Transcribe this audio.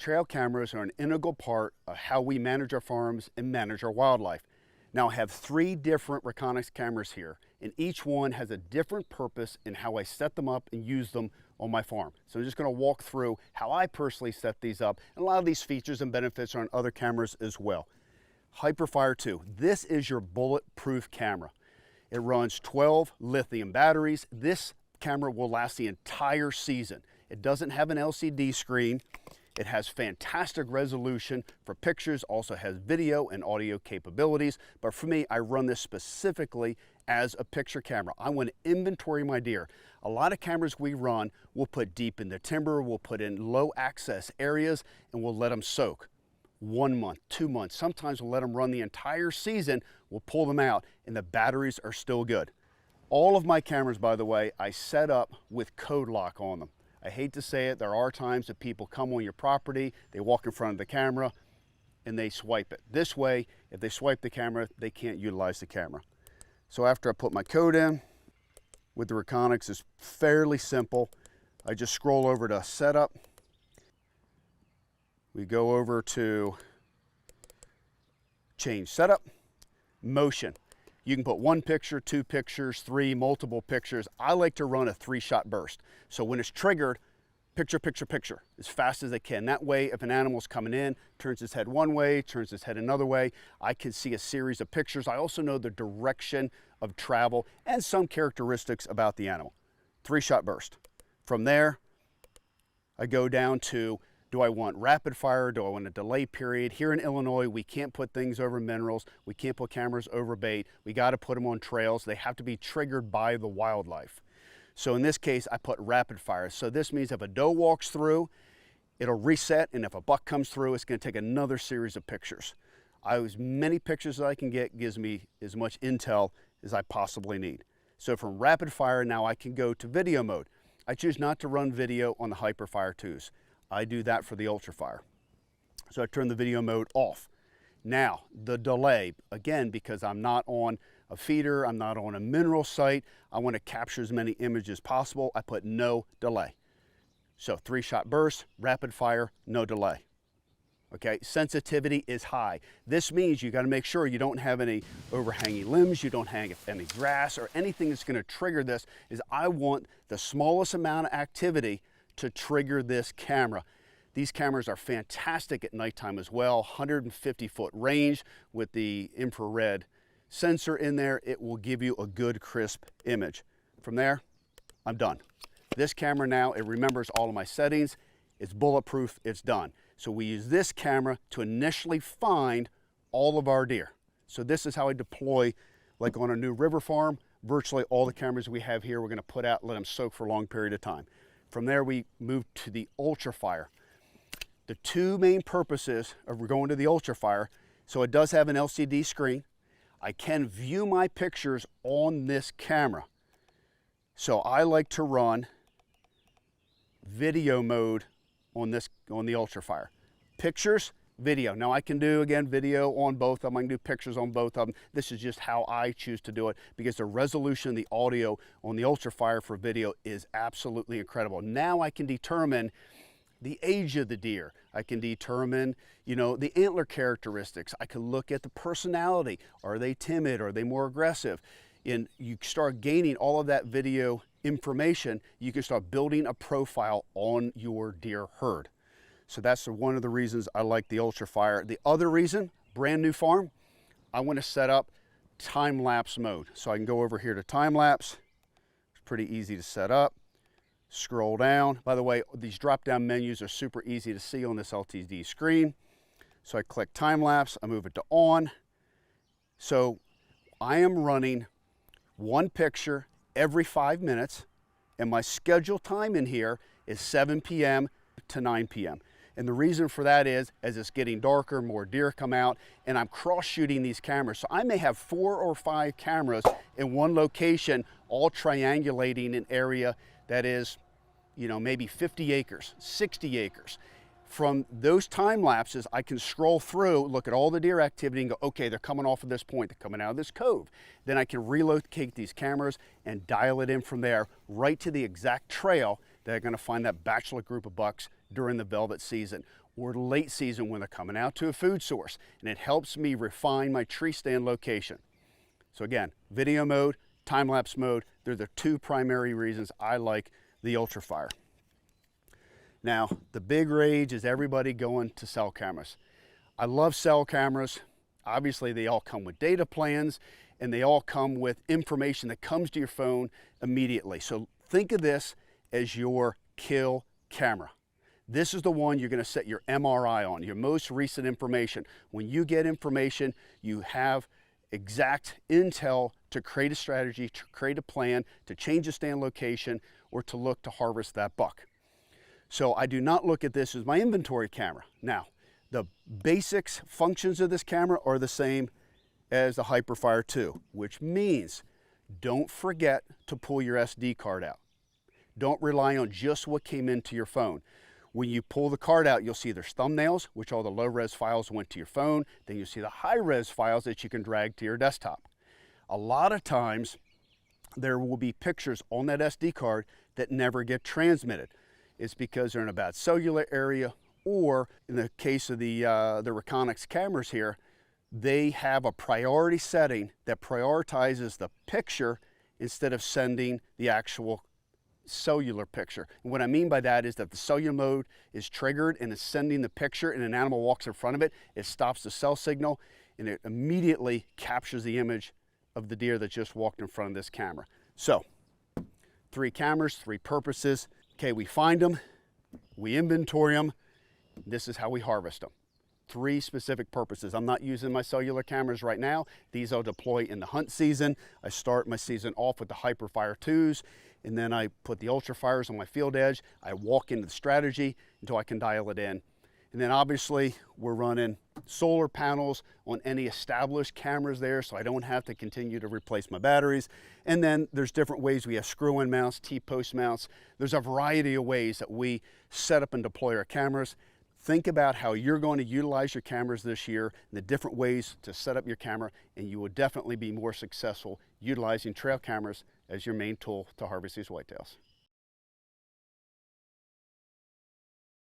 trail cameras are an integral part of how we manage our farms and manage our wildlife. Now I have 3 different Reconyx cameras here, and each one has a different purpose in how I set them up and use them on my farm. So I'm just going to walk through how I personally set these up, and a lot of these features and benefits are on other cameras as well. Hyperfire 2, this is your bulletproof camera. It runs 12 lithium batteries. This camera will last the entire season. It doesn't have an LCD screen. It has fantastic resolution for pictures, also has video and audio capabilities. But for me, I run this specifically as a picture camera. I want to inventory my deer. A lot of cameras we run, we'll put deep in the timber, we'll put in low access areas, and we'll let them soak. 1 month, 2 months, sometimes we'll let them run the entire season, we'll pull them out, and the batteries are still good. All of my cameras, by the way, I set up with code lock on them. I hate to say it, there are times that people come on your property, they walk in front of the camera, and they swipe it. This way, if they swipe the camera, they can't utilize the camera. So after I put my code in, with the Reconyx, it's fairly simple. I just scroll over to Setup. We go over to Change Setup, Motion. You can put 1 picture, 2 pictures, 3, multiple pictures. I like to run a 3-shot burst. So when it's triggered, picture, picture, picture, as fast as I can. That way, if an animal's coming in, turns its head one way, turns its head another way, I can see a series of pictures. I also know the direction of travel and some characteristics about the animal. 3-shot burst. From there, I go down to, do I want rapid fire? Do I want a delay period? Here in Illinois, we can't put things over minerals. We can't put cameras over bait. We got to put them on trails. They have to be triggered by the wildlife. So in this case, I put rapid fire. So this means if a doe walks through, it'll reset, and if a buck comes through, it's going to take another series of pictures. As many pictures as I can get gives me as much intel as I possibly need. So from rapid fire, now I can go to video mode. I choose not to run video on the Hyperfire 2s. I do that for the Ultrafire. So I turn the video mode off. Now, the delay, again, because I'm not on a feeder, I'm not on a mineral site, I want to capture as many images as possible, I put no delay. So 3-shot burst, rapid fire, no delay. Okay, sensitivity is high. This means you got to make sure you don't have any overhanging limbs, you don't hang any grass or anything that's going to trigger this. Is I want the smallest amount of activity to trigger this camera. These cameras are fantastic at nighttime as well. 150-foot range with the infrared sensor in there. It will give you a good crisp image. From there, I'm done. This camera now, it remembers all of my settings. It's bulletproof, it's done. So we use this camera to initially find all of our deer. So this is how I deploy, like on a new river farm, virtually all the cameras we have here, we're gonna put out, let them soak for a long period of time. From there, we move to the Ultrafire. The 2 main purposes of going to the Ultrafire, so it does have an LCD screen. I can view my pictures on this camera. So I like to run video mode on the Ultrafire. Pictures, video. Now I can do, again, video on both of them. I can do pictures on both of them. This is just how I choose to do it because the resolution, the audio on the Ultrafire for video is absolutely incredible. Now I can determine the age of the deer. I can determine, the antler characteristics. I can look at the personality. Are they timid? Are they more aggressive? And you start gaining all of that video information, you can start building a profile on your deer herd. So that's one of the reasons I like the Ultrafire. The other reason, brand new farm, I want to set up time-lapse mode. So I can go over here to time-lapse. It's pretty easy to set up. Scroll down. By the way, these drop-down menus are super easy to see on this LTD screen. So I click time-lapse, I move it to on. So I am running 1 picture every 5 minutes, and my scheduled time in here is 7 p.m. to 9 p.m. And the reason for that is, as it's getting darker, more deer come out, and I'm cross-shooting these cameras. So I may have 4 or 5 cameras in one location, all triangulating an area that is, maybe 50 acres, 60 acres. From those time lapses, I can scroll through, look at all the deer activity and go, okay, they're coming off of this point, they're coming out of this cove. Then I can relocate these cameras and dial it in from there right to the exact trail that are gonna find that bachelor group of bucks during the velvet season or late season when they're coming out to a food source, and it helps me refine my tree stand location. So again, video mode, time-lapse mode, they're the two primary reasons I like the Ultrafire. Now, the big rage is everybody going to cell cameras. I love cell cameras. Obviously, they all come with data plans, and they all come with information that comes to your phone immediately. So think of this as your kill camera. This is the one you're going to set your MRI on, your most recent information. When you get information, you have exact intel to create a strategy, to create a plan, to change the stand location, or to look to harvest that buck. So I do not look at this as my inventory camera. Now, the basics functions of this camera are the same as the Hyperfire 2, which means don't forget to pull your SD card out. Don't rely on just what came into your phone. When you pull the card out, you'll see there's thumbnails, which all the low-res files went to your phone. Then you'll see the high-res files that you can drag to your desktop. A lot of times, there will be pictures on that SD card that never get transmitted. It's because they're in a bad cellular area, or in the case of the Reconyx cameras here, they have a priority setting that prioritizes the picture instead of sending the actual cellular picture. And what I mean by that is that the cellular mode is triggered and is sending the picture and an animal walks in front of it, it stops the cell signal and it immediately captures the image of the deer that just walked in front of this camera. So, 3 cameras, 3 purposes. Okay, we find them, we inventory them, this is how we harvest them. 3 specific purposes. I'm not using my cellular cameras right now. These I'll deploy in the hunt season. I start my season off with the Hyperfire 2s, and then I put the Ultrafires on my field edge. I walk into the strategy until I can dial it in. And then obviously we're running solar panels on any established cameras there, so I don't have to continue to replace my batteries. And then there's different ways. We have screw-in mounts, T-post mounts. There's a variety of ways that we set up and deploy our cameras. Think about how you're going to utilize your cameras this year and the different ways to set up your camera, and you will definitely be more successful utilizing trail cameras as your main tool to harvest these whitetails.